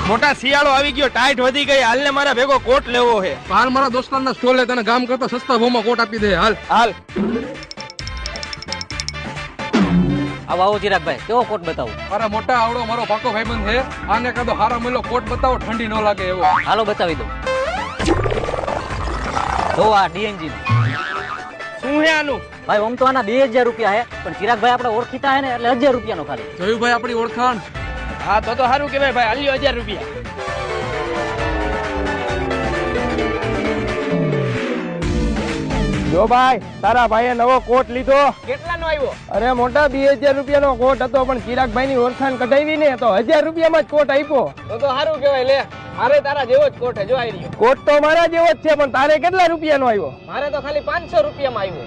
મોટા શિયાળો આવી ગયો, ટાઈટ વધી ગઈ, હાલ ને મારા ભેગો કોટ લેવો છે. હાલ મારા દોસ્તારના સ્ટોલે તને ગામ કરતા સસ્તા ભાવમાં કોટ આપી દે. હાલ હાલ. આવો ચિરાગભાઈ, કેવો કોટ બતાવું? અરે મોટા આવડો મારો પાકો ભાઈબંધ છે, આને કાદો હારા મેલો કોટ બતાવો, ઠંડી ન લાગે એવો. હાલો બતાવી દઉં. જો આ ડીએનજી શું હે આનું? ભાઈ આમ તો આના 2000 રૂપિયા હે, પણ ચિરાગભાઈ આપણે ઓળખીતા હે ને એટલે 1000 રૂપિયાનો ખાલી. જોયું ભાઈ આપણી ઓળખાણ. હા તો સારું કેવાય ભાઈ, હાલ્યો 1000 રૂપિયા. જો ભાઈ, તારા ભાઈએ નવો કોટ લીધો. કેટલાનો આવ્યો? અરે મોટા 2000 રૂપિયાનો કોટ હતો, પણ ચિરાગભાઈ ની ઓળખાણ કઢાવી ને તો 1000 રૂપિયામાં જ કોટ આપ્યો. તો સારું કેવાય. લે, મારે તારા જેવો જ કોટ જો આવી રહ્યો. કોટ તો મારા જેવો જ છે, પણ તારે કેટલા રૂપિયાનો આવ્યો? મારે તો ખાલી 500 રૂપિયામાં આવ્યો.